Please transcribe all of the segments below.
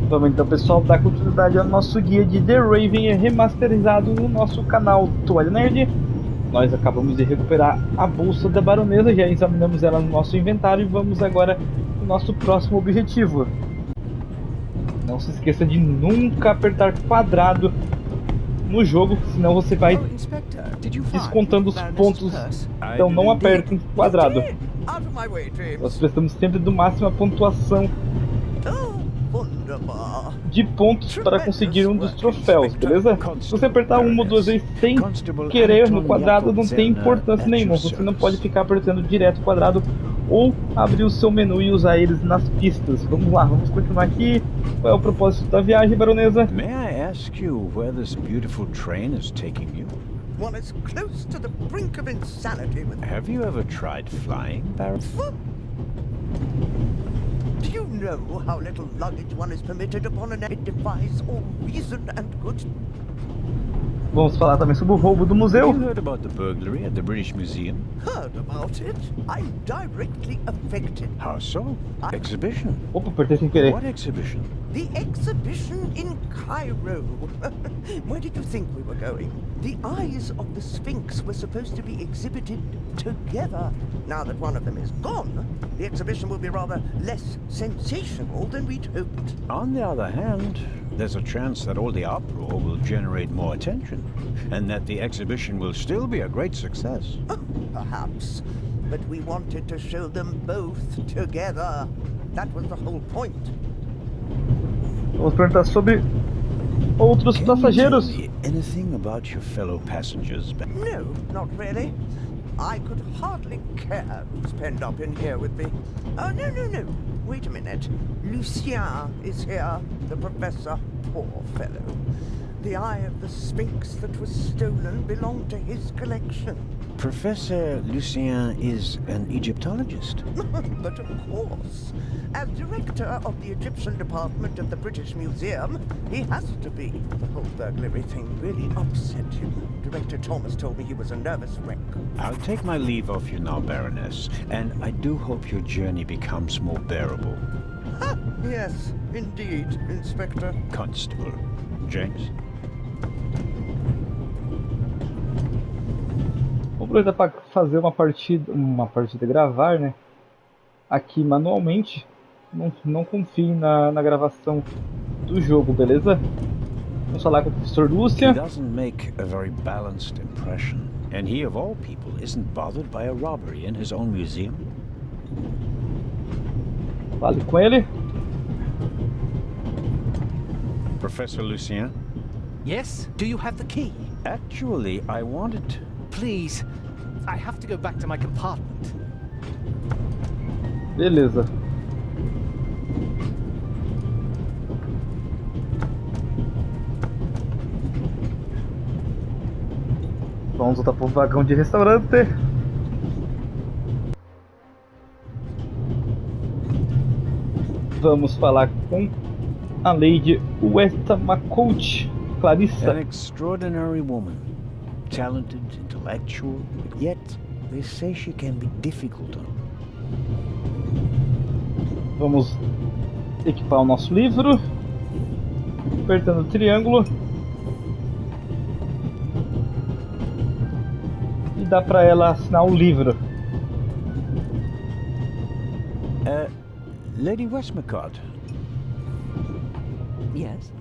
Vamos então, pessoal, dar continuidade ao nosso guia de The Raven remasterizado no nosso canal Toalha Nerd. Nós acabamos de recuperar a bolsa da baronesa, já examinamos ela no nosso inventário e vamos agora para o nosso próximo objetivo. Não se esqueça de nunca apertar quadrado no jogo, senão você vai descontando os pontos. Então não apertem quadrado. Nós precisamos sempre do máximo a pontuação de pontos para conseguir um dos troféus, beleza? Se você apertar uma ou duas vezes sem querer no quadrado, não tem importância nenhuma. Você não pode ficar apertando direto o quadrado ou abrir o seu menu e usar eles nas pistas. Vamos lá, vamos continuar aqui. Qual é o propósito da viagem, baronesa? May I ask you where this beautiful train is taking you? Well, it's close to the brink of insanity with... Have you ever tried flying, Baron? Do you know how little luggage one is permitted upon an... It defies all reason and good... Vamos falar também sobre o roubo do museu. Have you heard about the burglary at the British Museum? Heard about it? I'm directly affected. How so? Exhibition? Opa, apertei sem querer. What exhibition? The exhibition in Cairo. Where did you think we were going? The eyes of the Sphinx were supposed to be exhibited together. Now that one of them is gone, the exhibition will be rather less sensational than we'd hoped. On the other hand, there's a chance that all the uproar will generate more attention, and that the exhibition will still be a great success. Oh, perhaps. But we wanted to show them both together. That was the whole point. Vamos perguntar sobre outros passageiros. Can you tell me anything about your fellow passengers? No, not really. I could hardly care who's penned up in here with me. Oh, no. Wait a minute. Lucien is here, the professor. Poor fellow. The eye of the Sphinx that was stolen belonged to his collection. Professor Lucien is an Egyptologist. But of course. As director of the Egyptian department of the British Museum, he has to be. The whole burglary thing really upset him. Director Thomas told me he was a nervous wreck. I'll take my leave of you now, Baroness, and I do hope your journey becomes more bearable. Ha! Yes, indeed, Inspector. Constable. James? Vamos aproveitar para fazer uma partida, gravar, né? Aqui manualmente. Não confie na gravação do jogo, beleza? Vamos falar com o professor Lúcia. He doesn't make a very balanced impression, and he of all people isn't bothered by a robbery in his own museum. Fale com ele. Professor Lucien? Yes? Do you have the key? Actually, I wanted... Please, I have to go back to my compartment. Beleza. Vamos voltar pro vagão de restaurante. Vamos falar com a Lady Westmacott, Clarissa. An extraordinary woman. Talented, intellectual, yet they say she can be difficult. Vamos equipar o nosso livro. Apertando o triângulo. E dá pra ela assinar o livro. Lady Westmacott. Yes?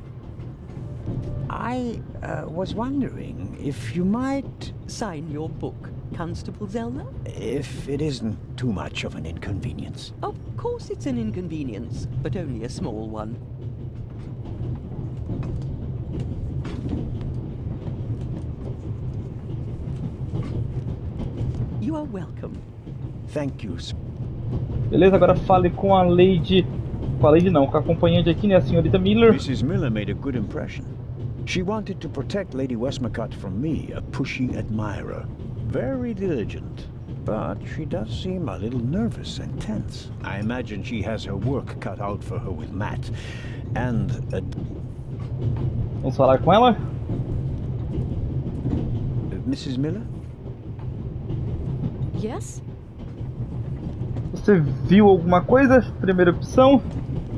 I was wondering if you might... Sign your book, Constable Zelda? If it isn't too much of an inconvenience. Of course it's an inconvenience, but only a small one. You are welcome. Thank you, sir. Beleza, agora fale com a Lady... Com a Lady não, com a acompanhante aqui, né, a senhorita Miller. Mrs. Miller made a good impression. She wanted to protect Lady Westmacott from me, a pushy admirer. Very diligent. But she does seem a little nervous and tense. I imagine she has her work cut out for her with Matt. And... Vamos falar com ela. Mrs. Miller? Yes? Você viu alguma coisa? Primeira opção.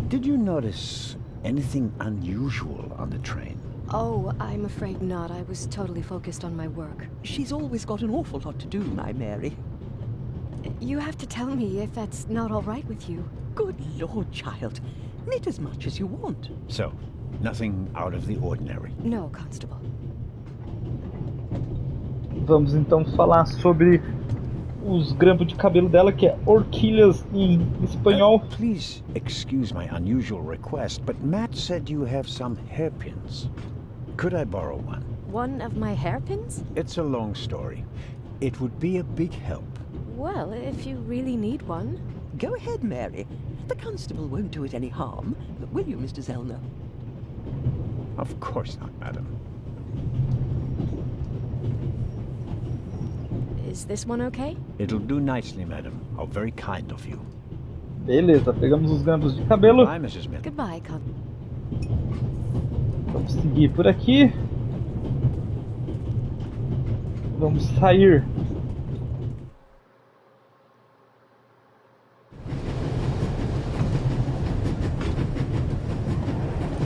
Did you notice Anything unusual on the train? Oh, I'm afraid not. I was totally focused on my work. She's always got an awful lot to do, my Mary. You have to tell me if that's not all right with you. Good Lord, child. Knit as much as you want. So, nothing out of the ordinary. No, Constable. Vamos então falar sobre os grampos de cabelo dela, que é orquídeas em espanhol. Please excuse my unusual request, but Matt said you have some hairpins. Could I borrow one? One of my hairpins? It's a long story. It would be a big help. Well, if you really need one. Go ahead, Mary. The constable won't do it any harm. Will you, Mr. Zellner? Of course not, madam. Is this one okay? It'll do nicely, madam. How very kind of you. Beleza, pegamos os grampos de cabelo. Bye, Mrs. Smith. Goodbye, Vamos seguir por aqui. Vamos sair.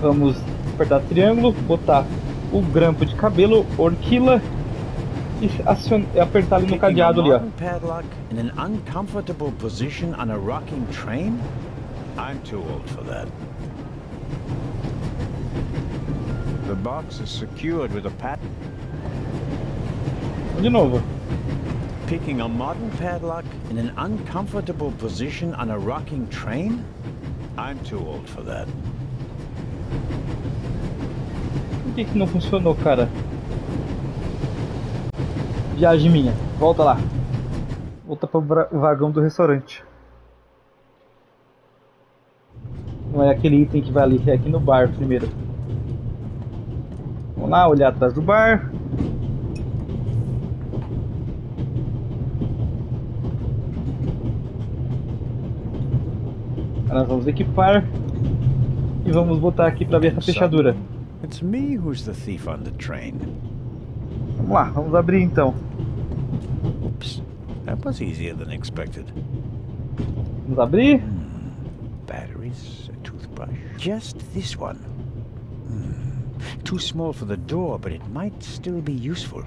Vamos apertar triângulo, botar o grampo de cabelo, orquídea e apertar ali no cadeado ali, ó. Modern padlock in an uncomfortable position on a rocking train? I'm too old for that. The box is secured with a De novo. Picking a modern padlock in an uncomfortable position on a rocking train? I'm too old for that. Por que não funcionou, cara? Viagem minha. Volta lá. Volta para o vagão do restaurante. Não é aquele item que vai ali, é aqui no bar primeiro. Vamos lá, olhar atrás do bar. Nós vamos equipar e vamos botar aqui para ver essa fechadura. It's me who's the thief on the train. Vamos lá, vamos abrir então. Oops, that was easier than expected. Vamos abrir. Batteries, a toothbrush. Just this one. Too small for the door, but it might still be useful.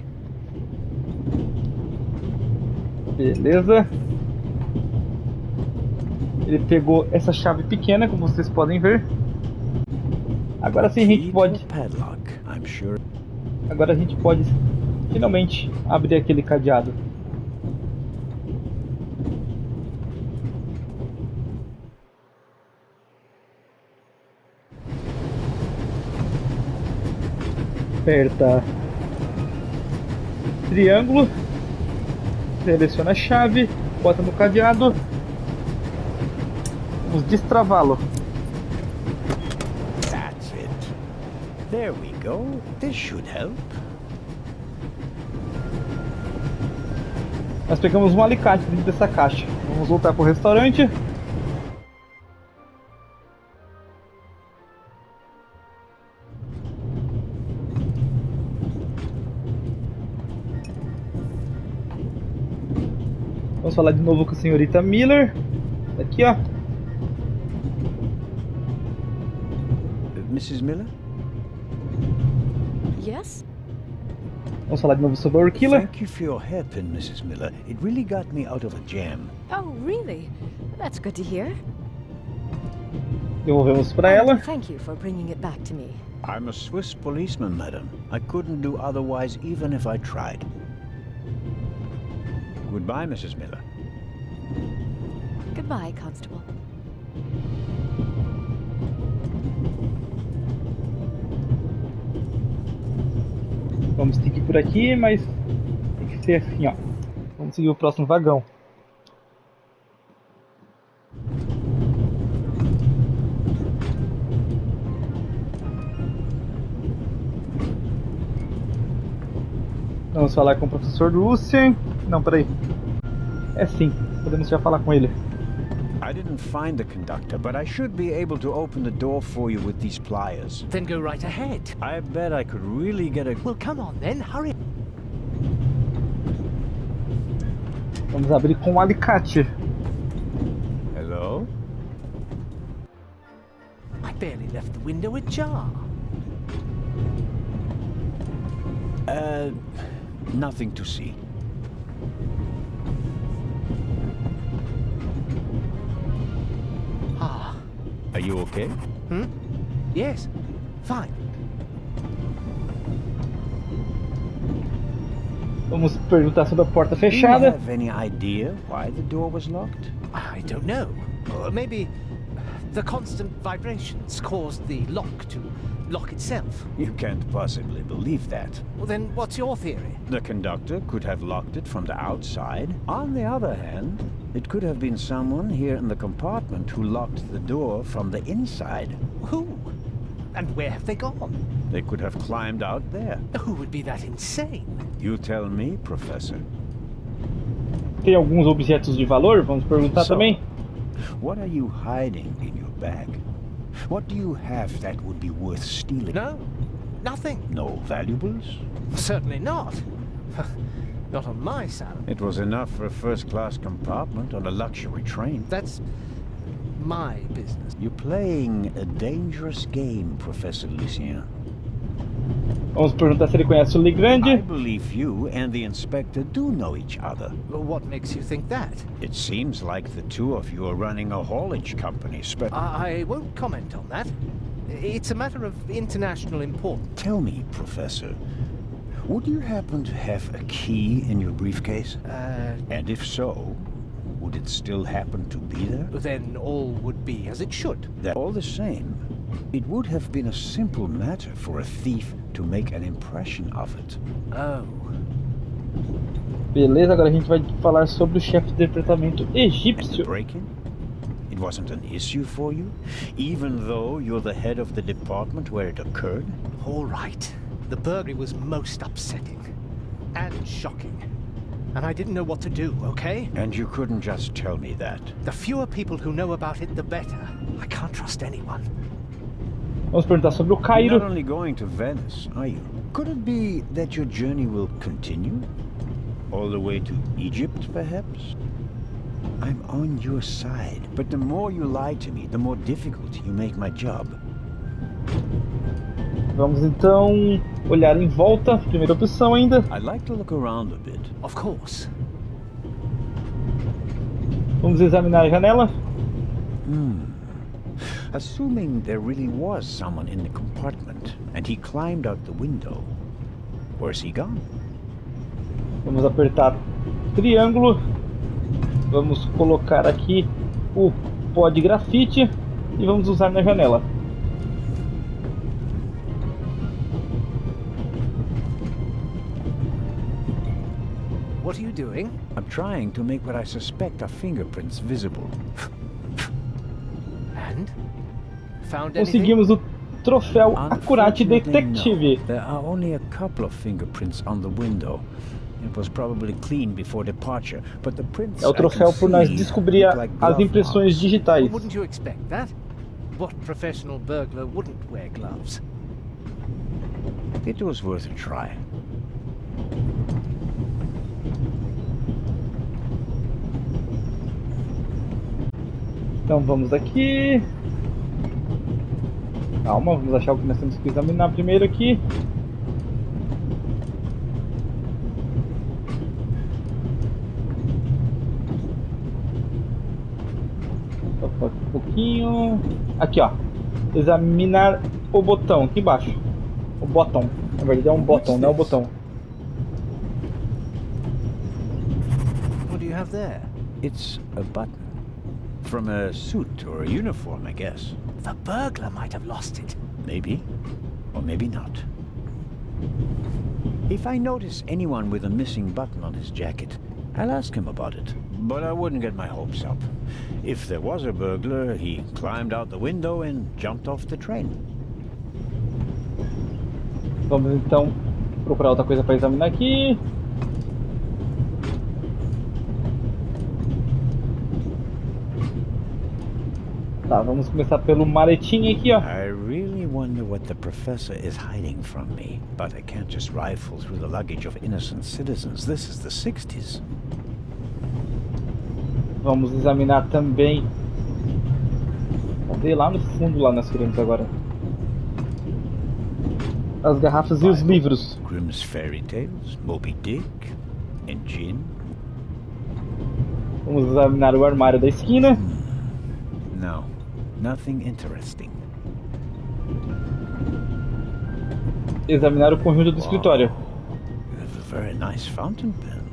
Beleza. Ele pegou essa chave pequena, como vocês podem ver. Agora sim a gente pode. Padlock, I'm sure. Agora a gente pode finalmente abrir aquele cadeado. Aperta triângulo, seleciona a chave, bota no cadeado. Vamos destravá-lo. That's it. There we go. This should help. Nós pegamos um alicate dentro dessa caixa. Vamos voltar para o restaurante. Vamos falar de novo com a senhorita Miller. Aqui, ó. Mrs. Miller? Yes? Vamos falar de novo sobre a orquídea. Thank you for your hairpin, Mrs. Miller. It really got me out of a jam. Oh, really? That's good to hear. Devolvemos para ela. Thank you for bringing it back to me. I'm a Swiss policeman, madam. I couldn't do otherwise even if I tried. Goodbye, Mrs. Miller. Goodbye, Constable. Vamos seguir por aqui, mas tem que ser assim, ó. Vamos seguir o próximo vagão. Vamos falar com o professor Lucien. Não, peraí. É sim, podemos já falar com ele. I didn't find the conductor, but I should be able to open the door for you with these pliers. Then go right ahead. I bet I could really get a... Well, come on then, hurry. Vamos abrir com um alicate. Hello? I barely left the window ajar. Nothing to see. Ah. Are you okay? Yes. Fine. Vamos perguntar sobre a porta Do you fechada. have any idea why the door was locked? I don't know. Or maybe the constant vibrations caused the lock to lock itself. You can't possibly believe that. Well, then what's your theory? The conductor could have locked it from the outside. On the other hand, it could have been someone here in the compartment who locked the door from the inside. Who? And where have they gone? They could have climbed out there. Who would be that insane? You tell me, Professor. Tem alguns objetos de valor? Vamos perguntar também. What are you hiding in your bag? What do you have that would be worth stealing? No, nothing. No valuables? Certainly not. Not on my salary. It was enough for a first-class compartment on a luxury train. That's my business. You're playing a dangerous game, Professor Lucien. Vamos perguntar se ele conhece o I Legrande. believe you and the inspector do know each other. What makes you think that? It seems like the two of you are running a haulage company, I won't comment on that. It's a matter of international importance. Tell me, Professor, would you happen to have a key in your briefcase? And if so, would it still happen to be there? Then all would be as it should. That all the same, it would have been a simple matter for a thief to make an impression of it. Oh. Beleza, agora a gente vai falar sobre o chefe de departamento And the egípcio. break-in? It wasn't an issue for you, even though you're the head of the department where it occurred? All right. The burglary was most upsetting and shocking. And I didn't know what to do, okay? And you couldn't just tell me that. The fewer people who know about it, the better. I can't trust anyone. Vamos perguntar sobre o You're Cairo. not only going to Venice, are you? Could it be that your journey will continue? All the way to Egypt, perhaps? I'm on your side, but the more you lie to me, the more difficult you make my job. Vamos então olhar em volta. Primeira opção ainda. I'd like to look around a bit. Of course. Vamos examinar a janela. Assuming there really was someone in the compartment, and he climbed out the window, where's he gone? Vamos apertar triângulo. Vamos colocar aqui o pó de grafite e vamos usar na janela. What are you doing? I'm trying to make what I suspect are fingerprints visible. And? Found anything? Conseguimos o troféu Accurate Unfortunately, Detective. no. There are only a couple of fingerprints on the window. It was probably clean before departure, but the prints É o troféu por nós descobrir look like as glove impressões marks. digitais. Wouldn't you expect that? What professional burglar wouldn't wear gloves? It was worth a try. Então vamos aqui. Calma, vamos achar o que nós temos que examinar primeiro aqui. Só falta um pouquinho. Aqui, ó. Examinar o botão aqui embaixo. O botão. Na verdade é um botão, não é o botão. What do you have there? It's a button. From a suit or a uniform, I guess. The burglar might have lost it. Maybe. Or maybe not. If I notice anyone with a missing button on his jacket, I'll ask him about it. But I wouldn't get my hopes up. If there was a burglar, he climbed out the window and jumped off the train. Vamos então procurar outra coisa para examinar aqui. Tá, vamos começar pelo maletim aqui, ó. I really wonder what the professor is hiding from me. But I can't just rifle through the luggage of innocent citizens. This is the 60s. Vamos examinar também. Cadê? Lá no fundo, lá nós queremos agora. As garrafas e os livros. Grimm's Fairy Tales, Moby Dick, and Gin. Vamos examinar o armário da esquina. No, nothing interesting. Examinar o conjunto do escritório. You have a very nice fountain pen.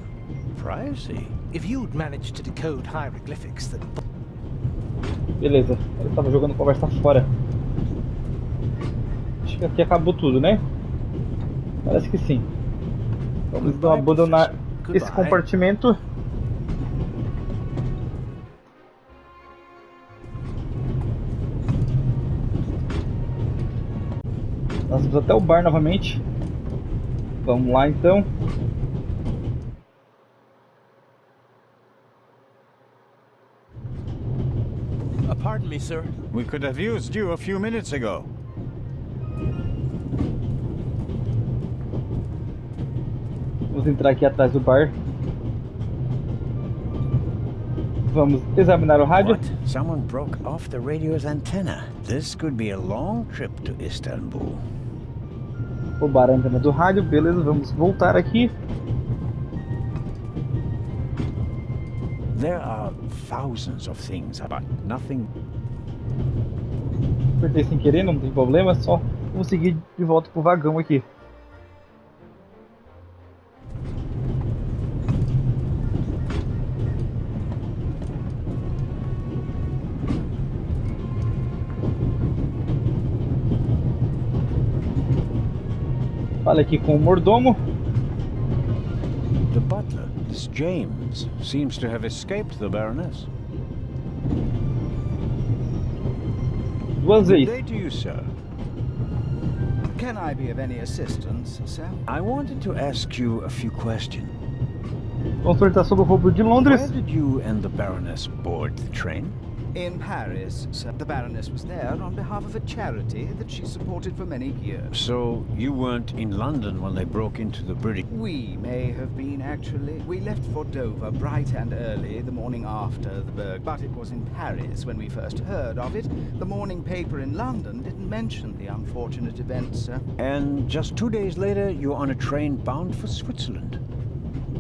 Pricey. If you'd managed to decode hieroglyphics that... Beleza, ele tava jogando conversa fora. Acho que aqui acabou tudo, né? Parece que sim. Vamos então abandonar esse compartimento. Nós vamos até o bar novamente. Vamos lá então. Pardon me, sir. We could have used you a few minutes ago. Vamos entrar aqui atrás do bar. Vamos examinar o rádio. What? Someone broke off the radio's antenna. This could be a long trip to Istanbul. Roubar a antena do rádio, beleza, vamos voltar aqui. There are thousands of things, but nothing. Apertei sem querer, não tem problema, só vamos seguir de volta pro vagão aqui. Fala aqui com o mordomo. The butler, this James, seems to have escaped the Baroness. Duas Good vezes. day to you, sir. Can I be of any assistance, sir? I wanted to ask you a few questions. Vamos perguntar sobre o roubo de Where Londres. did you and the Baroness board the train? In Paris, sir. The Baroness was there on behalf of a charity that she supported for many years. So you weren't in London when they broke into the British... We may have been, actually. We left for Dover bright and early the morning after the burg, but it was in Paris when we first heard of it. The morning paper in London didn't mention the unfortunate event, sir. And just 2 days later, you're on a train bound for Switzerland.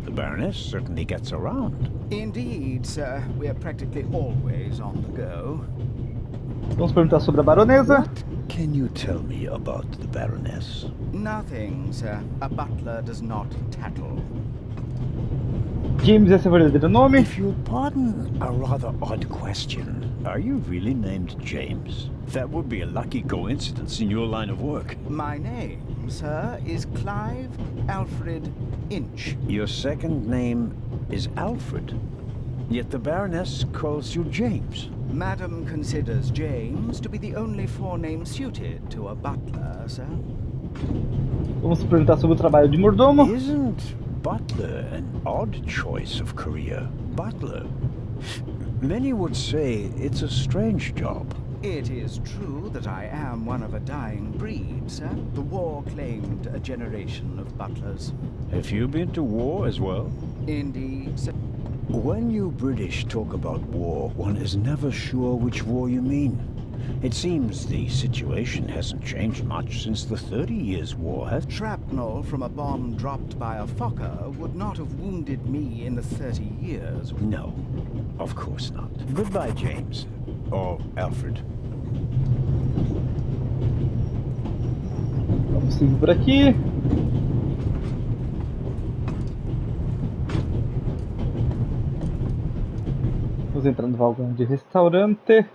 The Baroness certainly gets around. Indeed, sir. We are practically always on the go. Vamos perguntar sobre a baronesa. What can you tell me about the Baroness? Nothing, sir. A butler does not tattle. James é seu verdadeiro nome. If you'll pardon a rather odd question, are you really named James? That would be a lucky coincidence in your line of work. My name, sir, is Clive Alfred Inch. Your second name is Alfred, yet the Baroness calls you James. Madam considers James to be the only forename suited to a butler, sir. Vamos perguntar sobre o trabalho de mordomo. Isn't butler an odd choice of career? Butler. Many would say it's a strange job. It is true that I am one of a dying breed, sir. The war claimed a generation of butlers. Have you been to war as well? Indeed, sir. When you British talk about war, one is never sure which war you mean. It seems the situation hasn't changed much since the 30 Years' War, has it? Shrapnel from a bomb dropped by a Fokker would not have wounded me in the 30 years. No, of course not. Goodbye, James. Or Alfred. Vamos seguir por aqui. Vamos entrar no vagão de restaurante.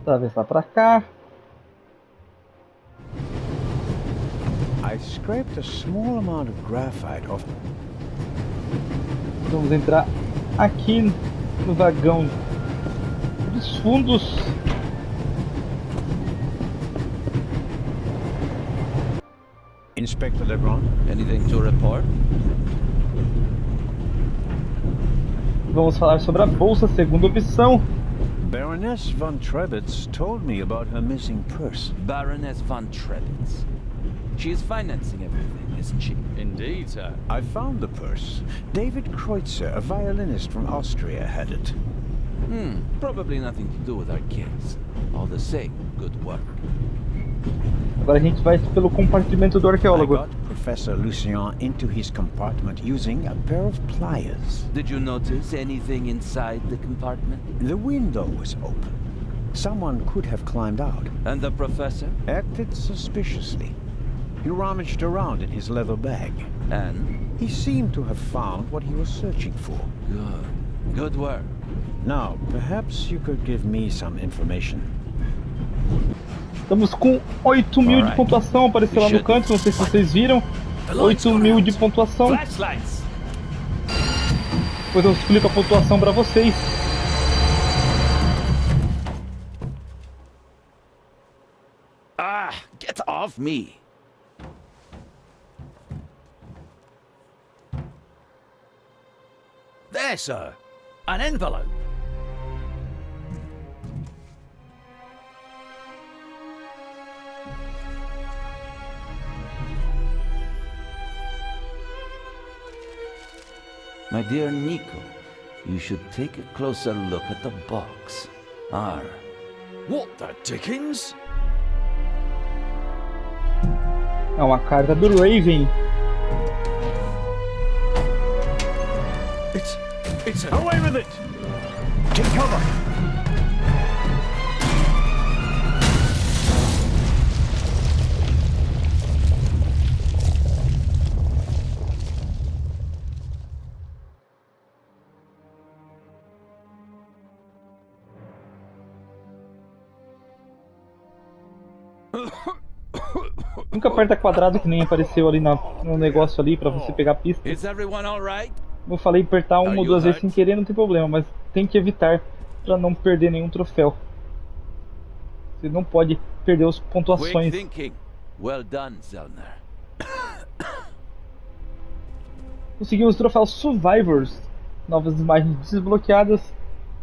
Atravessar para cá. I scraped a small amount of graphite off. Vamos entrar aqui no vagão dos fundos. Inspector Lebron? Anything to report? Vamos falar sobre a bolsa, segunda opção. Baroness von Trebitz told me about her missing purse. Baroness von Trebitz. She's financing everything, isn't she? Indeed, sir. I found the purse. David Kreutzer, a violinist from Austria, had it. Probably nothing to do with our case. All the same, good work. Agora a gente vai pelo compartimento do I arqueólogo. got Professor Lucien into his compartment using a pair of pliers. Did you notice anything inside the compartment? The window was open. Someone could have climbed out. And the professor? Acted suspiciously. He rummaged around in his leather bag. And? He seemed to have found what he was searching for. Good. Good work. Now, perhaps you could give me some information. Estamos com 8.000 de pontuação, apareceu lá no canto, não sei se vocês viram. 8.000 de pontuação. Flashlights. Depois eu explico a pontuação para vocês. Ah, get off me. There, sir. An envelope. My dear Nico, you should take a closer look at the box. What the dickens? É uma carta do Raven. It's a... Away with it! Take cover! Nunca aperta quadrado que nem apareceu ali no negócio ali pra você pegar a pista. Is everyone all right? Eu falei apertar uma ou duas vezes sem querer, não tem problema, mas tem que evitar pra não perder nenhum troféu. Você não pode perder as Quick pontuações. thinking. Well done, Zellner. Conseguimos os troféus Survivors. Novas imagens desbloqueadas.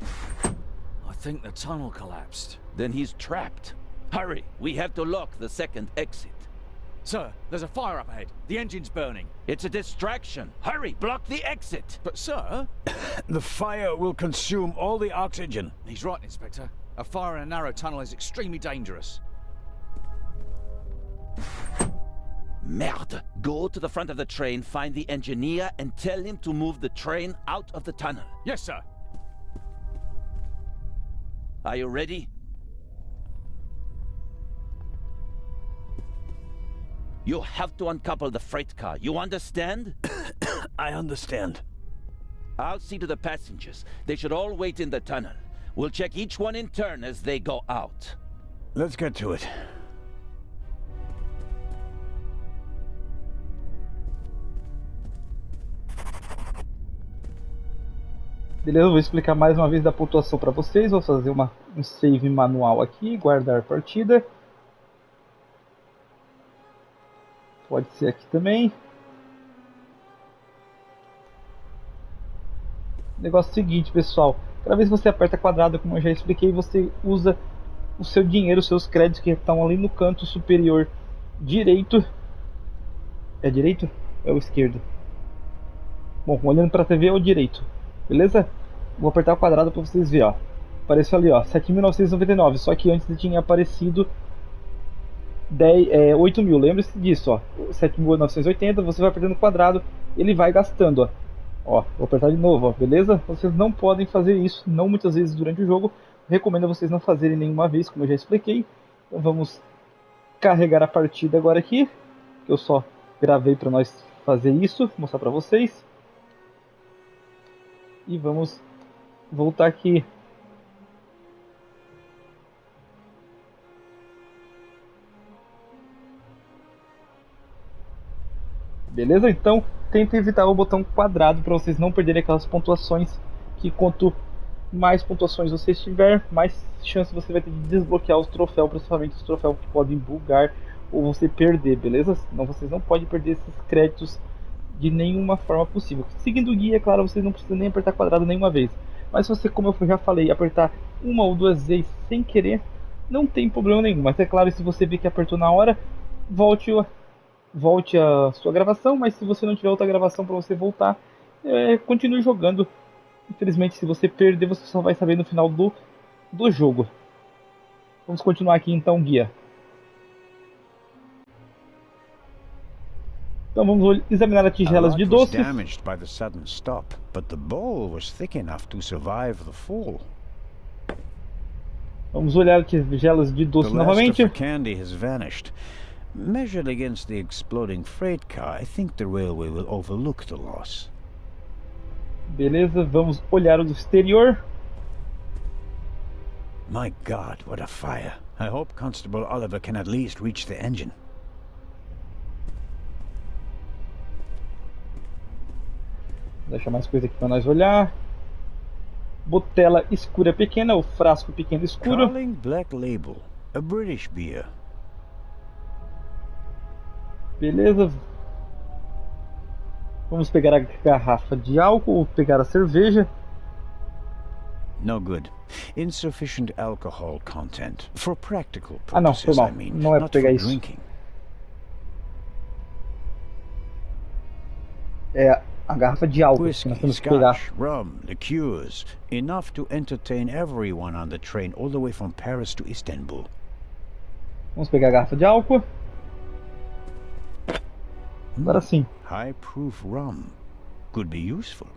I think the tunnel collapsed. Then he's trapped. Hurry, we have to lock the second exit. Sir, there's a fire up ahead. The engine's burning. It's a distraction. Hurry, block the exit. But, sir... The fire will consume all the oxygen. He's right, Inspector. A fire in a narrow tunnel is extremely dangerous. Merde. Go to the front of the train, find the engineer, and tell him to move the train out of the tunnel. Yes, sir. Are you ready? You have to uncouple the freight car. You understand? I understand. I'll see to the passengers. They should all wait in the tunnel. We'll check each one in turn as they go out. Let's get to it. Beleza, eu vou explicar mais uma vez da pontuação para vocês. Vou fazer um save manual aqui, guardar partida. Pode ser aqui também. Negócio seguinte, pessoal. Cada vez que você aperta quadrado, como eu já expliquei, você usa o seu dinheiro, os seus créditos que estão ali no canto superior direito. É direito? Ou é o esquerdo? Bom, olhando para a TV é o direito. Beleza? Vou apertar o quadrado para vocês verem, ó. Apareceu ali, ó, 7.999. Só que antes tinha aparecido 8.000. Lembre-se disso, ó. 7.980. Você vai apertando o quadrado, ele vai gastando, ó. Ó, vou apertar de novo, ó. Beleza? Vocês não podem fazer isso, não muitas vezes durante o jogo. Recomendo vocês não fazerem nenhuma vez, como eu já expliquei. Então vamos carregar a partida agora aqui. Que eu só gravei para nós fazer isso, mostrar para vocês. E vamos voltar aqui. Beleza? Então tenta evitar o botão quadrado para vocês não perderem aquelas pontuações, que quanto mais pontuações você tiver, mais chance você vai ter de desbloquear os troféus, principalmente os troféus que podem bugar ou você perder, beleza? Senão vocês não podem perder esses créditos de nenhuma forma possível. Seguindo o guia, é claro, vocês não precisam nem apertar quadrado nenhuma vez. Mas se você, como eu já falei, apertar uma ou duas vezes sem querer, não tem problema nenhum. Mas é claro, se você vê que apertou na hora, volte volte a sua gravação, mas se você não tiver outra gravação para você voltar, continue jogando. Infelizmente, se você perder, você só vai saber no final do jogo. Vamos continuar aqui então, guia. Então vamos examinar as A tigelas de lot was doces. damaged by the sudden stop, but the bowl was thick enough to survive the fall. Vamos olhar as tigelas de The doce last of novamente. the candy has vanished. Measured against the exploding freight car, I think the railway will overlook the loss. Beleza, vamos olhar o do exterior. My God, what a fire. I hope Constable Oliver can at least reach the engine. Vou deixar mais coisa aqui para nós olhar. Botella escura pequena, o frasco pequeno escuro. Carling Black Label, a British beer. Beleza. Vamos pegar a garrafa de álcool, pegar a cerveja. No good. Insufficient alcohol content. For practical Ah não, foi purposes, mal. I mean, Não é para not for pegar isso. drinking. É a garrafa de álcool que nós Whiskey, temos que pegar. scotch, rum, liqueurs. Enough to entertain everyone on the train all the way from Paris to Istanbul. Vamos pegar a garrafa de álcool. Agora sim. High proof rum. Could be useful.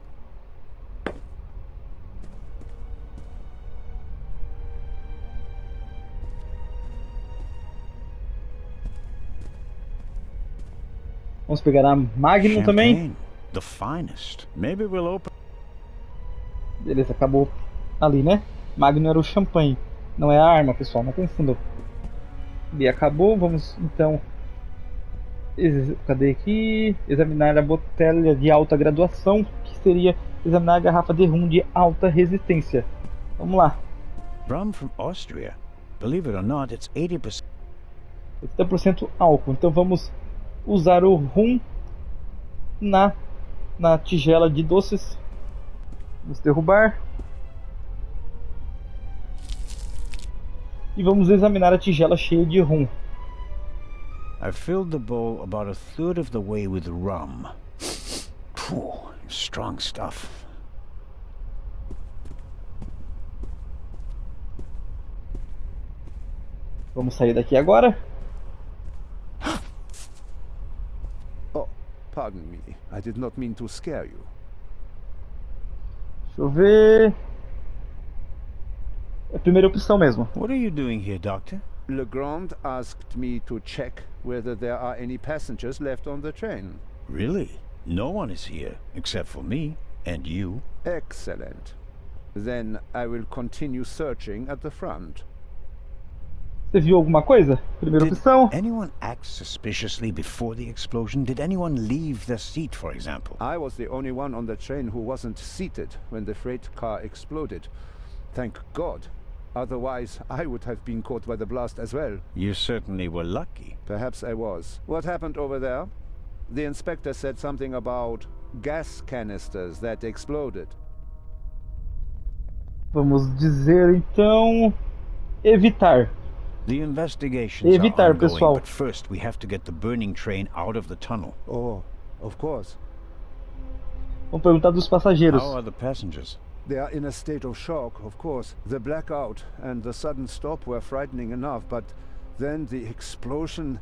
Vamos pegar a Magnum também. Champagne, the finest. Maybe we'll open. Beleza, acabou ali, né? Magnum era o champanhe, não é a arma, pessoal, não confundam. E acabou, vamos então... Cadê aqui? Examinar a botella de alta graduação, que seria examinar a garrafa de rum de alta resistência. Vamos lá. Rum from Austria. Believe it or not, it's 80%. 80% álcool, então vamos usar o rum na tigela de doces. Vamos derrubar. E vamos examinar a tigela cheia de rum. I filled the bowl about a third of the way with rum. Phew, strong stuff. Vamos sair daqui agora. Oh, pardon me. I did not mean to scare you. Deixa eu ver. É a primeira opção mesmo. What are you doing here, Doctor? Legrand asked me to check whether there are any passengers left on the train. Really? No one is here, except for me and you. Excellent. Then I will continue searching at the front. Você viu alguma coisa? Primeira Did opção. anyone act suspiciously before the explosion? Did anyone leave their seat, for example? I was the only one on the train who wasn't seated when the freight car exploded. Thank God. Otherwise, I would have been caught by the blast as well. You certainly were lucky. Perhaps I was. What happened over there? The inspector said something about gas canisters that exploded. Vamos dizer então evitar. The investigations Evitar, are ongoing, pessoal. but first we have to get the burning train out of the tunnel. Oh, of course. Vamos perguntar dos passageiros. How are the passengers? They are in a state of shock, of course. The blackout and the sudden stop were frightening enough, but then the explosion,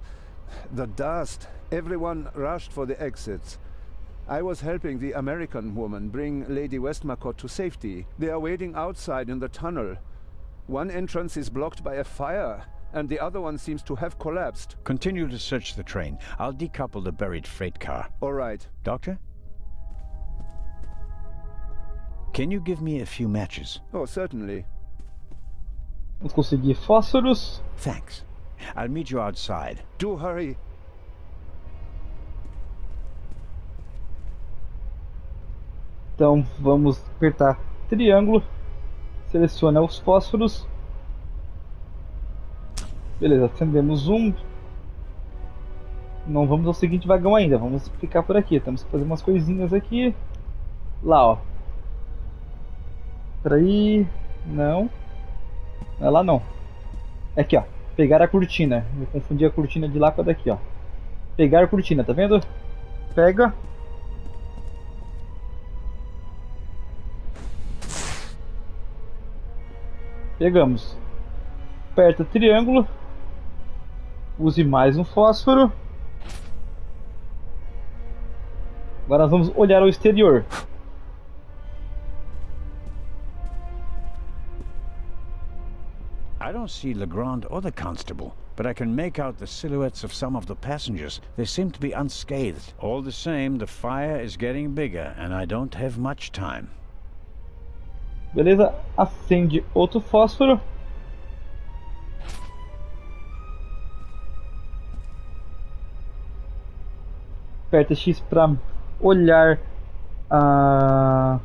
the dust, everyone rushed for the exits. I was helping the American woman bring Lady Westmacott to safety. They are waiting outside in the tunnel. One entrance is blocked by a fire, and the other one seems to have collapsed. Continue to search the train. I'll decouple the buried freight car. All right. Doctor? Can you give me a few matches? Oh, certainly. Vamos conseguir fósforos. Thanks. I'll meet you outside. Do hurry. Então vamos apertar triângulo. Seleciona os fósforos. Beleza, acendemos um. Não vamos ao seguinte vagão ainda. Vamos ficar por aqui. Temos que fazer umas coisinhas aqui. Lá, ó. Peraí. Não. Não é lá não. É aqui, ó. Pegar a cortina. Eu confundi a cortina de lá com a daqui, ó. Pegar cortina, tá vendo? Pega. Pegamos. Aperta triângulo. Use mais um fósforo. Agora nós vamos olhar ao exterior. I don't see Legrand or the constable, but I can make out the silhouettes of some of the passengers. They seem to be unscathed. All the same, the fire is getting bigger, and I don't have much time. Beleza? Acende outro fósforo. Aperta X para olhar a...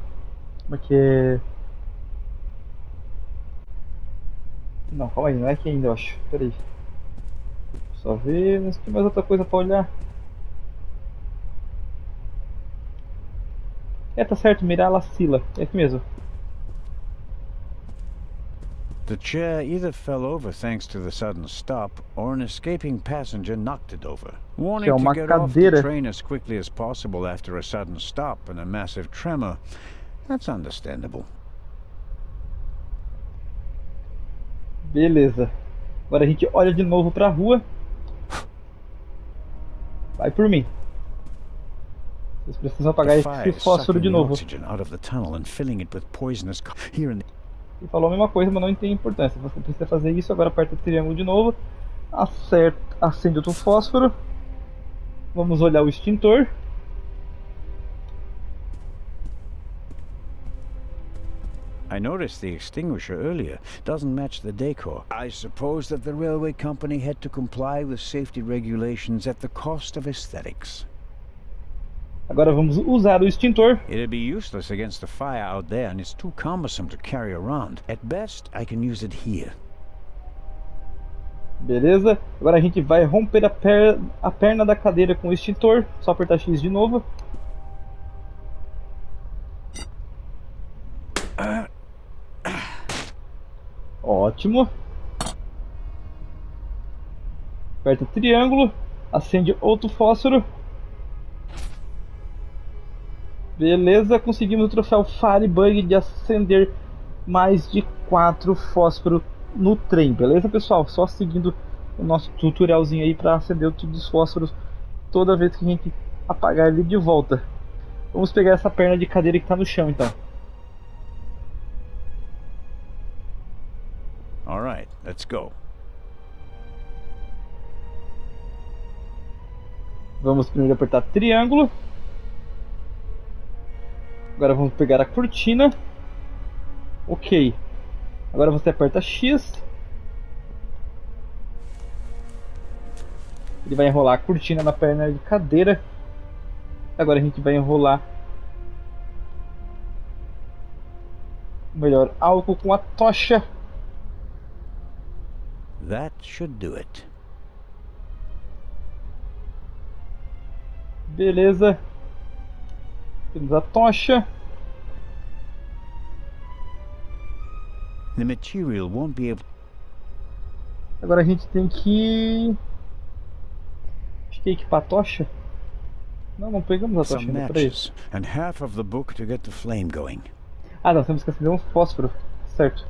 Como é que é? Não, calma aí, não é aqui ainda, eu acho. Pera aí. Só ver, mas tem mais outra coisa para olhar. É, tá certo, mirar a Sila. É aqui mesmo. The chair either fell over thanks to the sudden stop, or an escaping passenger knocked it over. Que é Wanting to uma get off the cadeira. train as quickly as possible after a sudden stop and a massive tremor, that's understandable. Beleza. Agora a gente olha de novo pra rua. Vai por mim. Vocês precisam The apagar fire esse is fósforo sucking de the novo. oxygen out of the tunnel and filling it with poisonous here and Ele falou a mesma coisa, mas não tem importância. Você precisa fazer isso, agora aperta o triângulo de novo. Acende outro fósforo. Vamos olhar o extintor. I noticed the extinguisher earlier. Doesn't match the decor. I suppose that the railway company had to comply with safety regulations at the cost of aesthetics. Agora vamos usar o extintor. It'd be useless against the fire out there, and it's too cumbersome to carry around. At best, I can use it here. Beleza. Agora a gente vai romper a perna da cadeira com o extintor. Só apertar X de novo. Ótimo. Aperta o triângulo. Acende outro fósforo. Beleza, conseguimos o troféu Firebug de acender mais de 4 fósforos no trem. Beleza, pessoal? Só seguindo o nosso tutorialzinho aí para acender todos os fósforos toda vez que a gente apagar ele de volta. Vamos pegar essa perna de cadeira que está no chão, então. All right, let's go. Vamos primeiro apertar triângulo. Agora vamos pegar a cortina. Ok. Agora você aperta X. Ele vai enrolar a cortina na perna de cadeira. Agora a gente vai enrolar o melhor álcool com a tocha. That should do it. Beleza. Temos a tocha. The material won't be able. Agora a gente tem que... Acho que é equipar a tocha. Não pegamos a tocha Some ainda, peraí. matches and half of the book to get the flame going. Ah, nós temos que acender um fósforo. Certo.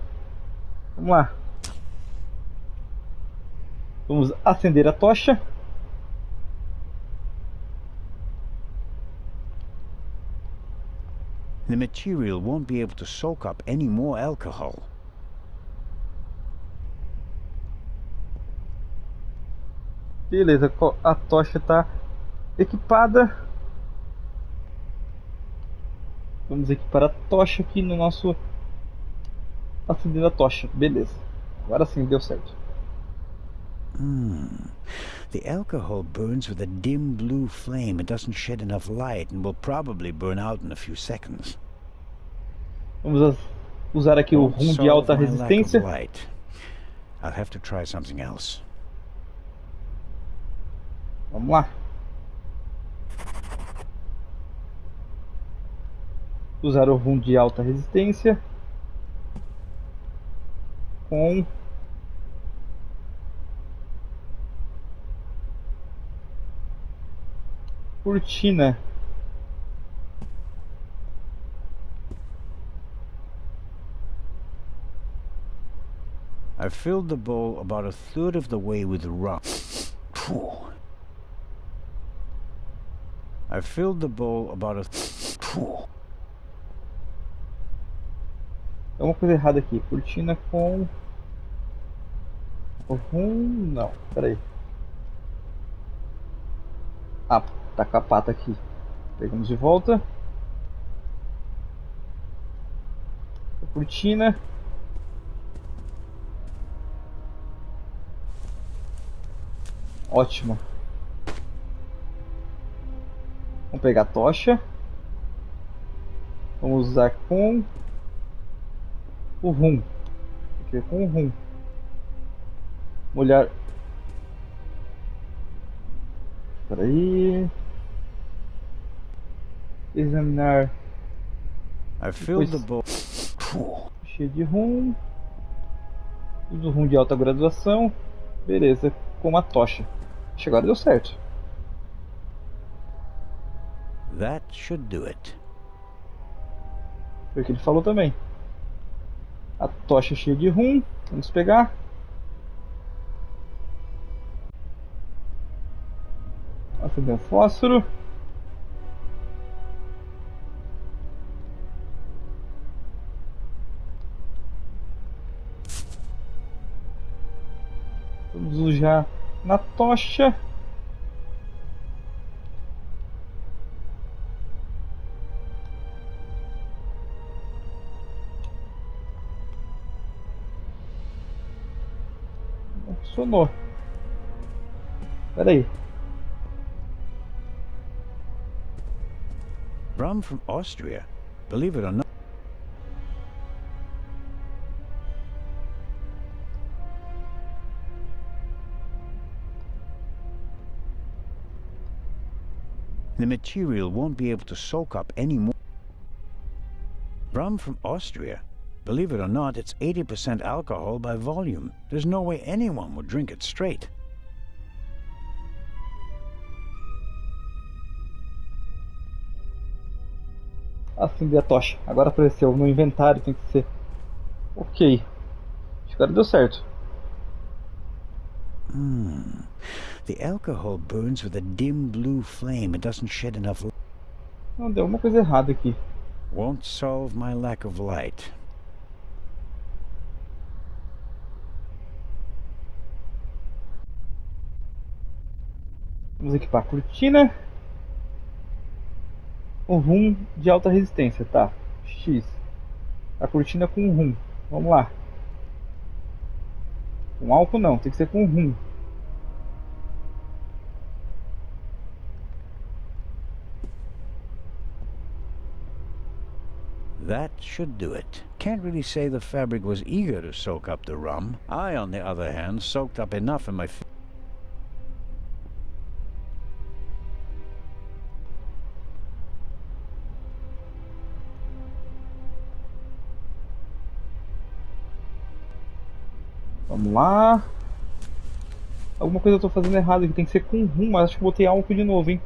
Vamos lá. Vamos acender a tocha. The material won't be able to soak up any more alcohol. Beleza, a tocha está equipada. Vamos equipar a tocha aqui no nosso... Acendendo a tocha, beleza. Agora sim, deu certo. The alcohol burns with a dim blue flame. It doesn't shed enough light and will probably burn out in a few seconds. Vamos usar aqui o rum de alta Solve my lack of resistência. light. I'll have to try something else. Vamos lá. Usar o rum de alta resistência com cortina. I filled the bowl about a third of the way with rum. I filled the bowl about a... Tem uma coisa errada aqui. Cortina com... Não, peraí. Ah, tá com a pata aqui. Pegamos de volta. A cortina. Ótimo. Vamos pegar a tocha. Vamos usar com o rum. Aqui com o rum. Molhar. Espera aí. Examinar. I filled the bowl. Cheio de rum. Uso rum de alta graduação. Beleza, com uma tocha. Acho que agora deu certo. That should do it. Foi o que ele falou também. A tocha cheia de rum. Vamos pegar. Acender um fósforo. Vamos já na tocha. Não funcionou. Espera aí. Rum from Austria. Believe it or not. The material won't be able to soak up any more. Rum from Austria. Believe it or not, it's 80% alcohol by volume. There's no way anyone would drink it straight. Acender a tocha. Agora apareceu no inventário, tem que ser. Ok. Acho que agora deu certo. The alcohol burns with a dim blue flame. It doesn't shed enough light. Não, deu uma coisa errada aqui. Won't solve my lack of light. Vamos equipar a cortina. O rum de alta resistência, tá? X. A cortina com rum. Vamos lá. Com álcool não, tem que ser com rum. That should do it. Can't really say the fabric was eager to soak up the rum. I, on the other hand, soaked up enough in my... Vamos lá. Alguma coisa eu tô fazendo errado aqui. Tem que ser com rum, mas acho que eu botei álcool de novo, hein?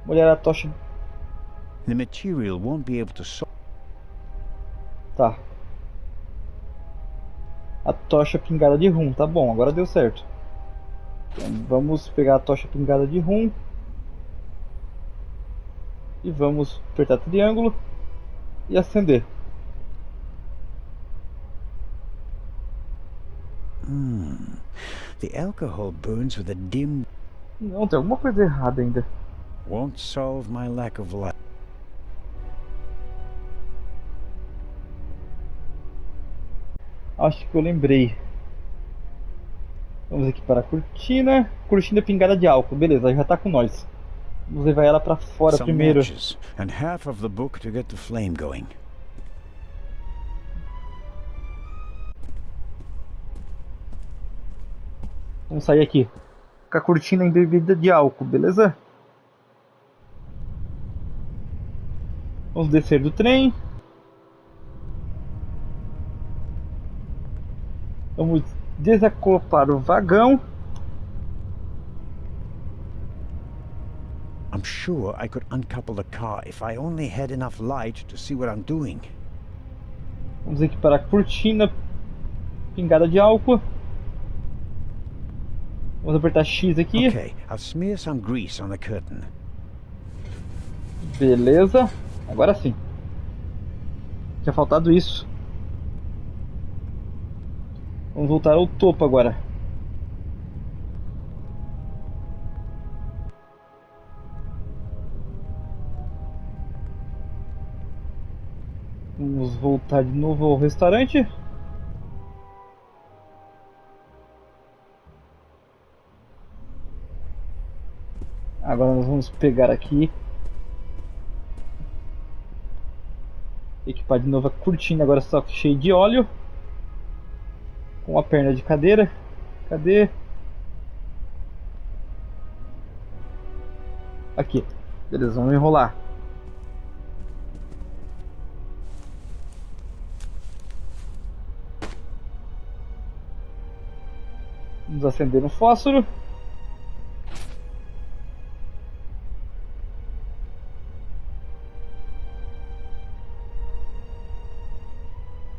Molhar a tocha. The material won't be able to soak... Tá. A tocha pingada de rum. Tá bom, agora deu certo. Então, vamos pegar a tocha pingada de rum. E vamos apertar triângulo. E acender. The alcohol burns with a dim... Não, tem alguma coisa errada ainda. Won't solve my lack of light. Acho que eu lembrei. Vamos equipar a cortina. Cortina pingada de álcool. Beleza, já tá com nós. Vamos levar ela pra fora Some primeiro. matches and half of the book to get the flame going. Vamos sair aqui. Com a cortina embebida de álcool, beleza? Vamos descer do trem. Vamos desacoplar o vagão. I'm sure I could uncouple the car if I only had enough light to see what I'm doing. Vamos equipar a cortina, pingada de álcool. Vamos apertar X aqui. Okay, I'll smear some grease on the curtain. Beleza. Agora sim. Tinha faltado isso. Vamos voltar ao topo agora. Vamos voltar de novo ao restaurante. Agora nós vamos pegar aqui. Equipar de novo a cortina, agora só cheio de óleo. Com a perna de cadeira. Cadê? Aqui. Beleza, vamos enrolar. Vamos acender um fósforo.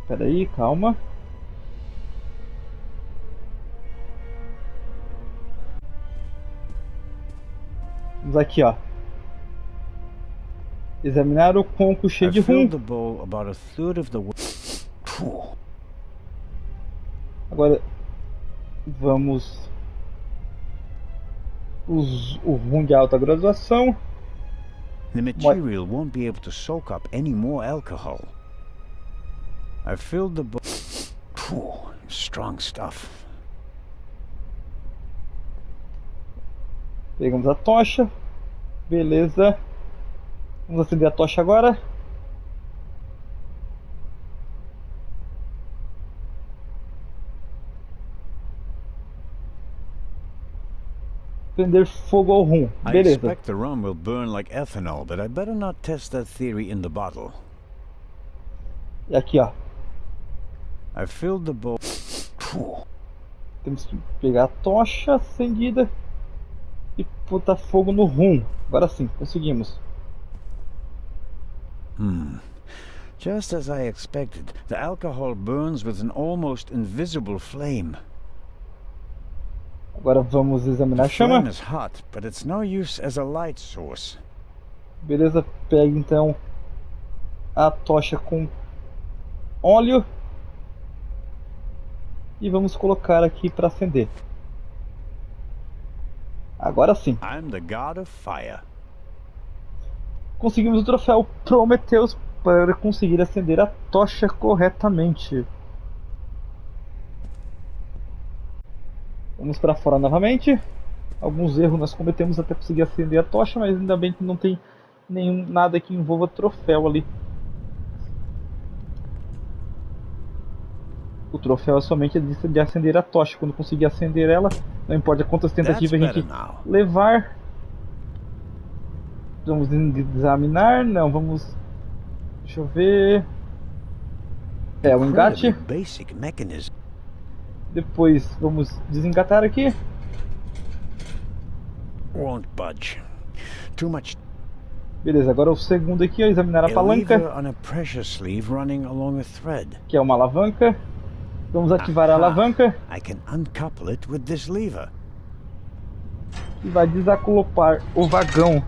Espera aí, calma. Vamos aqui, ó. Examinar o conco cheio de rum. Agora vamos o rum de alta graduação. The material won't be able to soak up any more alcohol. I filled the bowl. Strong stuff. Pegamos a tocha. Beleza. Vamos acender a tocha agora. Prender fogo ao rum. I Beleza. expect the rum will burn like ethanol, but I better not test that theory in the bottle. E aqui, ó. I filled the bowl. Temos que pegar a tocha acendida e botar fogo no rum. Agora sim, conseguimos. Just as I expected, the alcohol burns with an almost invisible flame. Agora vamos examinar a The chama. flame is hot, but it's no use as a light source. Beleza, pega então a tocha com óleo e vamos colocar aqui para acender. Agora sim. I'm the god of fire. Conseguimos o troféu Prometheus para conseguir acender a tocha corretamente. Vamos para fora novamente. Alguns erros nós cometemos até conseguir acender a tocha, mas ainda bem que não tem nada que envolva troféu ali. O troféu é somente de acender a tocha. Quando conseguir acender ela, não importa quantas tentativas a gente levar. Vamos examinar. Não, vamos. Deixa eu ver. É o engate. Basic mechanism. Depois vamos desengatar aqui. Won't budge. Too much. Beleza, agora o segundo aqui, ó, examinar a palanca. On a pressure sleeve running along a thread. Que é uma alavanca. Vamos ativar a alavanca. I can uncouple it with this lever. E vai desacolopar o vagão.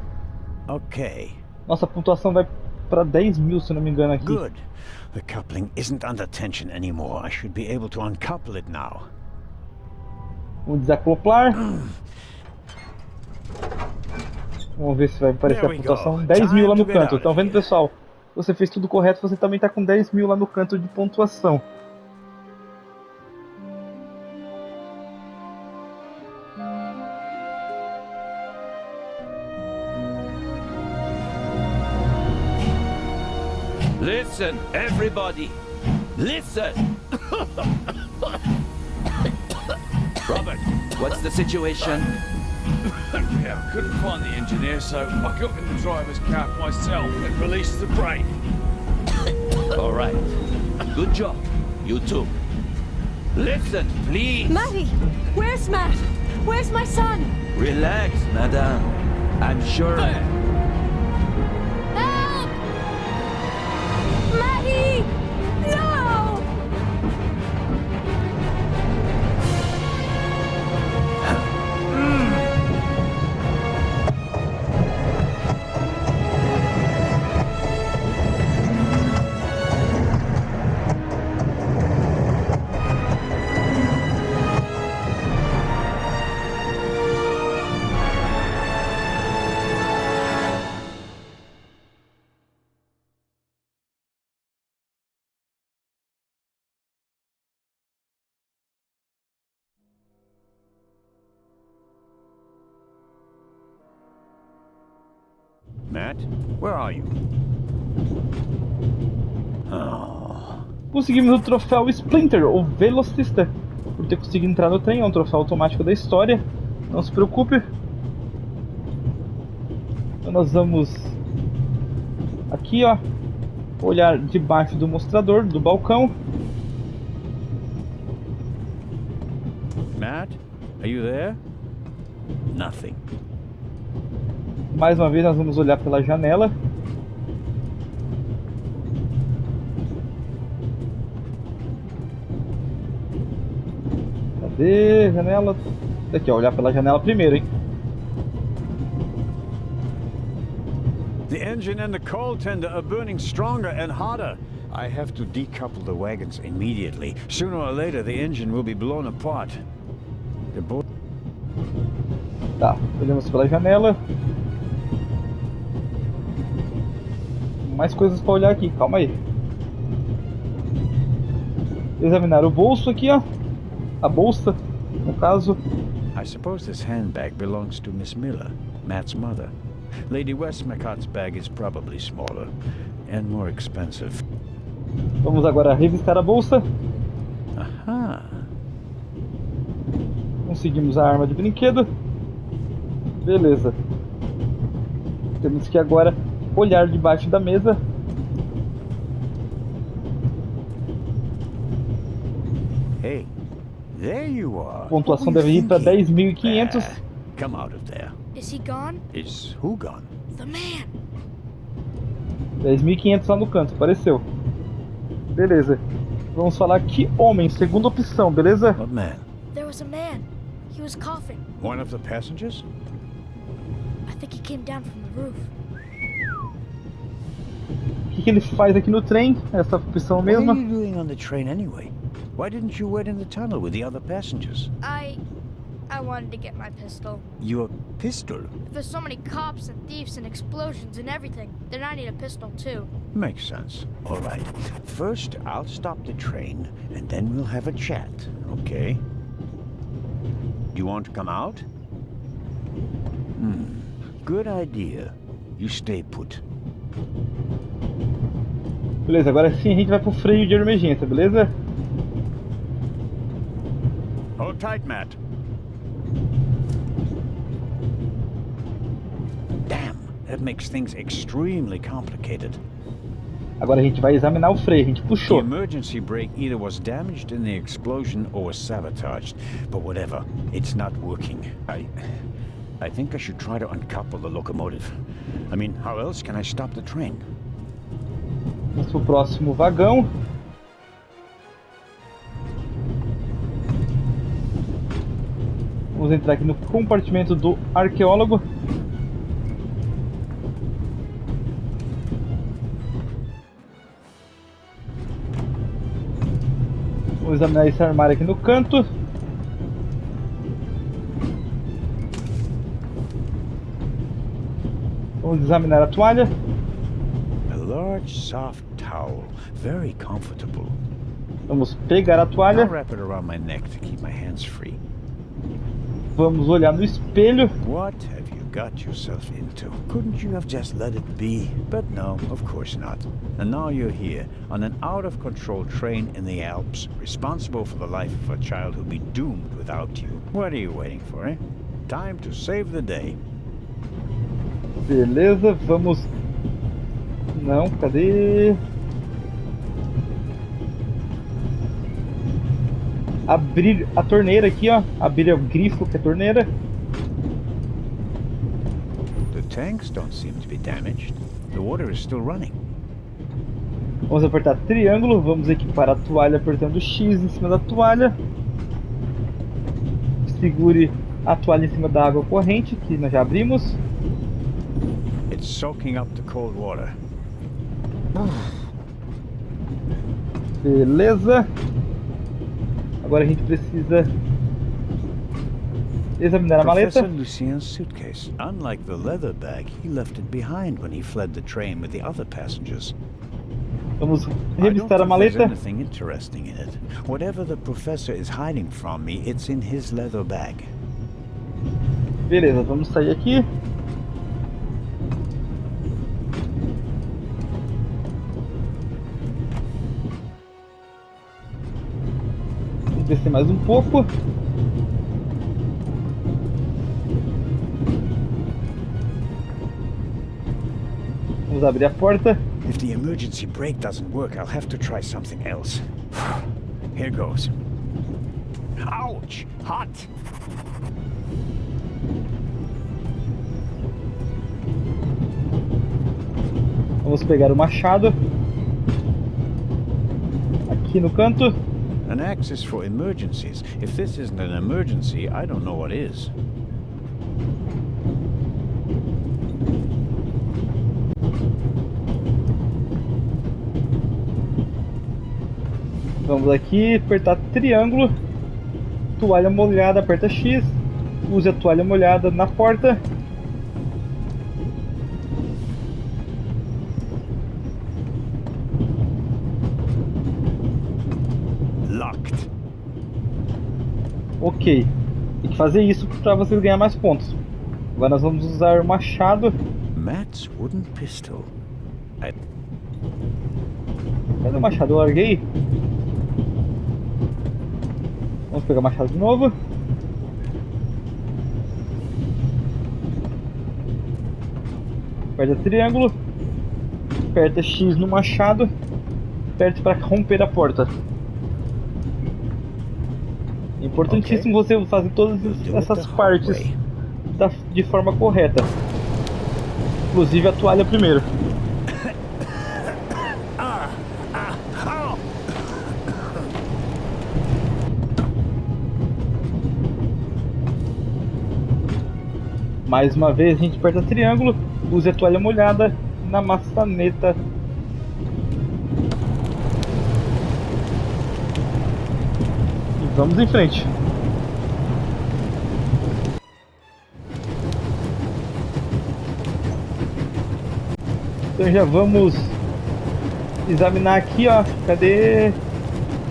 Okay. Nossa pontuação vai para 10.000, se não me engano aqui. Good. The coupling isn't under tension anymore. I should be able to uncouple it now. Vamos desacoplar. Vamos ver se vai aparecer a pontuação. 10.000 lá no canto. Estão vendo, pessoal? Você fez tudo correto, você também está com 10.000 lá no canto de pontuação. Listen, everybody! Listen! Robert, what's the situation? Yeah, I couldn't find the engineer, so I got in the driver's cab myself and released the brake. All right. Good job, you two. Listen, please. Matty! Where's Matt? Where's my son? Relax, madame. I'm sure. Help! Maddie! No! Matt, where are you? Oh. Conseguimos o troféu Splinter, o velocista, por ter conseguido entrar no trem. É um troféu automático da história. Não se preocupe. Então nós vamos aqui, ó, olhar debaixo do mostrador, do balcão. Matt, are you there? Nothing. Mais uma vez nós vamos olhar pela janela. Cadê? Janela. Aqui, ó, olhar pela janela primeiro, hein? The engine and the coal tender are burning stronger and harder. I have to decouple the wagons immediately. Sooner or later, the engine will be blown apart. The boat. Tá, olhamos pela janela. Mais coisas para olhar aqui, calma aí. Examinar o bolso aqui, ó. A bolsa, no caso. I suppose this handbag belongs to Miss Miller, Matt's mother. Lady Westmacott's bag is probably smaller and more expensive. Vamos agora revistar a bolsa. Aha. Conseguimos a arma de brinquedo. Beleza. Temos que agora olhar debaixo da mesa. Hey, there you are. A pontuação deve ir para 10.500. Come out of there. Is he gone? Is who gone? The man! 10.500 lá no canto, apareceu. Beleza. Vamos falar que homem, segunda opção, beleza? What man? There was a man. He was coughing. One of the passengers? I think he came down from the roof. O que ele faz aqui no trem? Essa opção What are mesma. you doing on the train anyway? Why didn't you wait in the tunnel with the other passengers? I wanted to get my pistol. Your pistol? If there's so many cops and thieves and explosions and everything, then I need a pistol too. Makes sense. All right. First, I'll stop the train, and then we'll have a chat, okay? You want to come out? Good idea. You stay put. Beleza, agora sim a gente vai pro freio de emergência, beleza? Hold tight, Matt. Damn, that makes things extremely complicated. Agora a gente vai examinar o freio, a gente The puxou. emergency brake either was damaged in the explosion or was sabotaged. But whatever, it's not working. I think I should try to uncouple the locomotive. I mean, how else can I stop the train? Vamos pro próximo vagão. Vamos entrar aqui no compartimento do arqueólogo. Vamos examinar esse armário aqui no canto. Vamos examinar a toalha. A large, soft towel, very comfortable. Vamos pegar a I'll toalha. wrap it around my neck to keep my hands free. Vamos olhar no espelho. What have you got yourself into? Couldn't you have just let it be? But no, of course not. And now you're here, on an out-of-control train in the Alps, responsible for the life of a child who'll be doomed without you. What are you waiting for, eh? Time to save the day. Beleza, vamos... Não, cadê? Abrir a torneira aqui, ó. Abrir o grifo que é a torneira. tanks don't seem to be damaged. The water is still running. Vamos apertar triângulo, vamos equipar a toalha apertando X em cima da toalha. Segure a toalha em cima da água corrente, que nós já abrimos. It's soaking up the cold water. Beleza. Agora a gente precisa examinar a maleta. Professor Lucien's suitcase. Unlike the leather bag, he left it behind when he fled the train with the other passengers. Vamos I don't revistar a think there's maleta. anything interesting in it. Whatever the professor is hiding from me, it's in his leather bag. Beleza, vamos sair aqui. Vamos descer mais um pouco. Vamos abrir a porta. If the emergency brake doesn't work, I'll have to try something else. Here goes. Ouch! Hot! Vamos pegar o machado. Aqui no canto. An axe is for emergencies. If this isn't an emergency, I don't know what is. Vamos aqui, apertar triângulo. Toalha molhada, aperta X. Use a toalha molhada na porta. Locked. Ok. Tem que fazer isso para vocês ganhar mais pontos. Agora nós vamos usar o machado. Matt's wooden pistol. Cadê o machado? Eu larguei. Vamos pegar o machado de novo. Aperta triângulo. Aperta X no machado. Aperta para romper a porta. É importantíssimo você fazer todas essas partes de forma correta. Inclusive a toalha primeiro. Mais uma vez a gente aperta triângulo, use a toalha molhada na maçaneta. E vamos em frente. Então já vamos examinar aqui, ó. Cadê?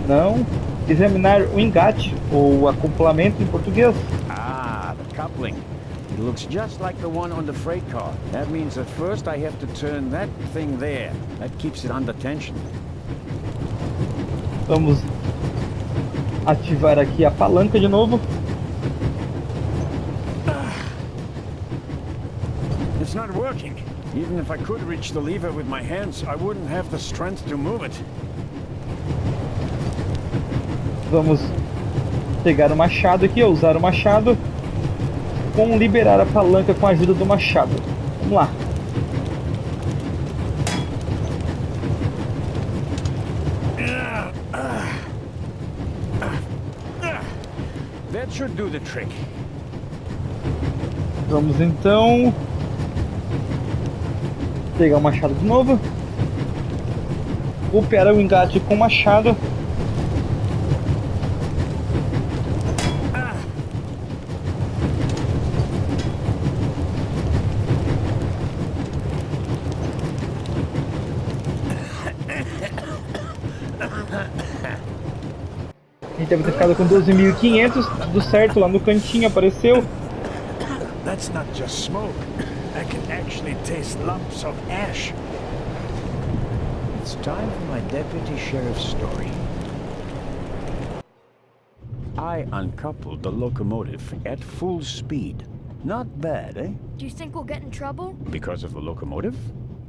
Não. Examinar o engate, ou acoplamento em português. Ah, the coupling. It looks just like the one on the freight car. That means at first I have to turn that thing there. That keeps it under tension. Vamos ativar aqui a palanca de novo. It's not working. Even if I could reach the lever with my hands, I wouldn't have the strength to move it. Vamos pegar o machado aqui, usar o machado. Vamos liberar a palanca com a ajuda do machado. Vamos lá. That should do the trick. Vamos então pegar o machado de novo. Operar o engate com o machado. A gente deve ter ficado com 12.500, tudo certo, lá no cantinho apareceu. That's not just smoke. I can actually taste lumps of ash. It's time for my deputy sheriff's story. I uncoupled the locomotive at full speed. Not bad, eh? Do you think we'll get in trouble? Because of the locomotive?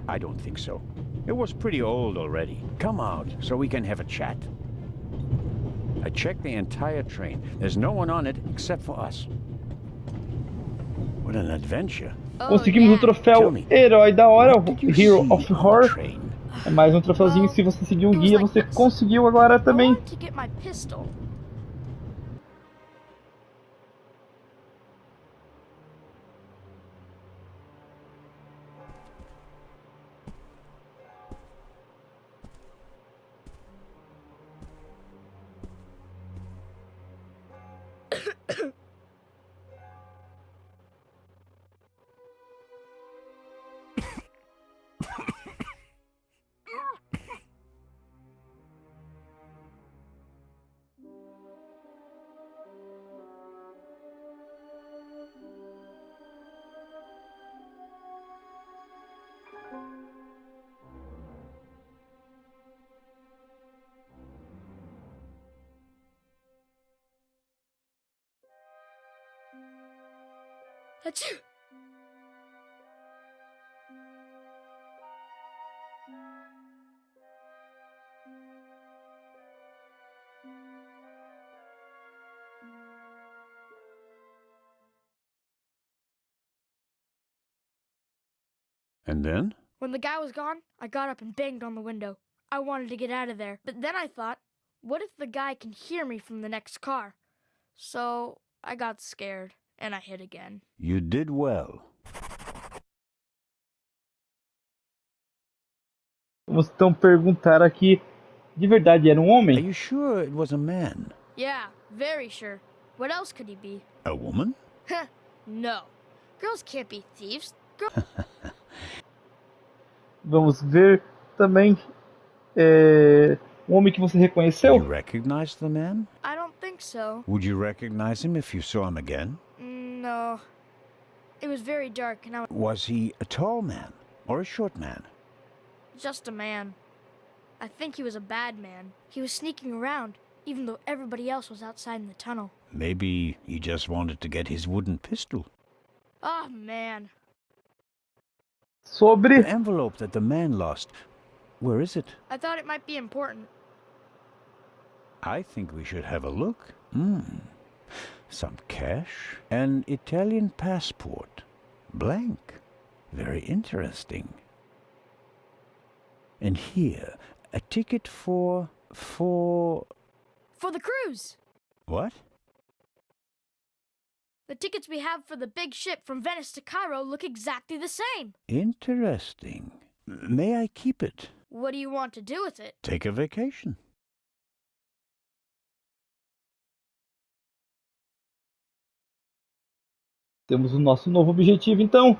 I don't think so. It was pretty old already. Come out so we can have a chat. I checked the entire train. There's no one on it except for us. What an adventure. Oh, Conseguimos o yeah. troféu Tell me, Herói da Hora, what did you Hero see of on the Horror. train? É mais um troféuzinho. Se você seguir o It was guia, like você this. conseguiu agora I também. wanted to get my pistol. Achoo! And then? When the guy was gone, I got up and banged on the window. I wanted to get out of there, but then I thought, what if the guy can hear me from the next car? So I got scared, and I hid again. You did well. Vamos então perguntar aqui, de verdade era um Are homem? you sure it was a man? Yeah, very sure. What else could he be? A woman? No. Girls can't be thieves. Vamos ver também um homem que você You reconheceu? recognize the man? I don't think so. Would you recognize him if you saw him again? No. It was very dark, and I was Was he a tall man or a short man? just a man. I think he was a bad man. He was sneaking around, even though everybody else was outside in the tunnel. Maybe he just wanted to get his wooden pistol. Oh, man. Sobre The envelope that the man lost, where is it? I thought it might be important. I think we should have a look. Some cash, an Italian passport, blank. Very interesting. And here, a ticket for... For the cruise! What? The tickets we have for the big ship from Venice to Cairo look exactly the same. Interesting. May I keep it? What do you want to do with it? Take a vacation. temos o nosso novo objetivo então.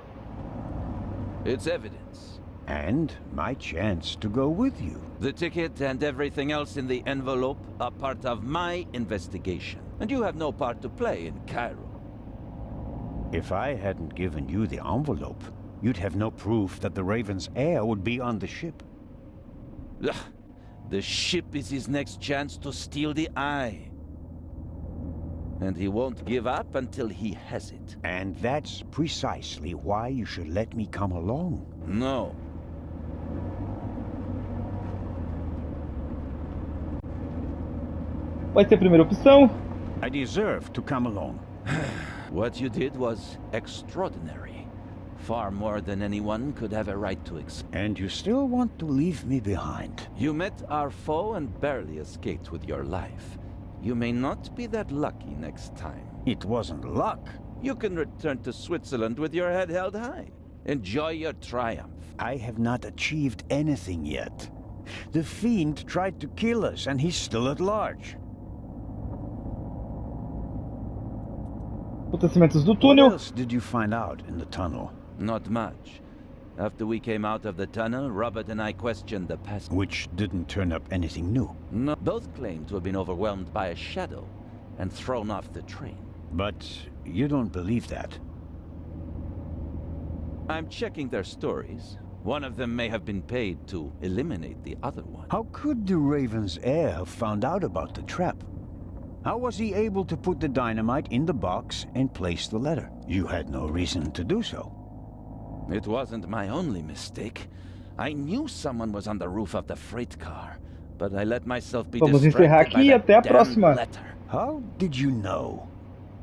It's evidence. And my chance to go with you. The ticket and everything else in the envelope are part of my investigation. And you have no part to play in Cairo. If I hadn't given you the envelope, you'd have no proof that the Raven's heir would be on the ship. Ugh, the ship is his next chance to steal the eye. And he won't give up until he has it. And that's precisely why you should let me come along. No. Vai ser a primeira opção. I deserve to come along. What you did was extraordinary. Far more than anyone could have a right to expect. And you still want to leave me behind. You met our foe and barely escaped with your life. You may not be that lucky next time. It wasn't luck. You can return to Switzerland with your head held high. Enjoy your triumph. I have not achieved anything yet. The Fiend tried to kill us, and he's still at large. Acontecimentos do What túnel. else did you find out in the tunnel? Not much. After we came out of the tunnel, Robert and I questioned the past. Which didn't turn up anything new. No, both claimed to have been overwhelmed by a shadow and thrown off the train. But you don't believe that. I'm checking their stories. One of them may have been paid to eliminate the other one. How could the Raven's heir have found out about the trap? How was he able to put the dynamite in the box and place the letter? You had no reason to do so. It wasn't my only mistake. I knew someone was on the roof of the freight car, but I let myself be Vamos encerrar distracted by aqui e that até a damn próxima. letter. How did you know?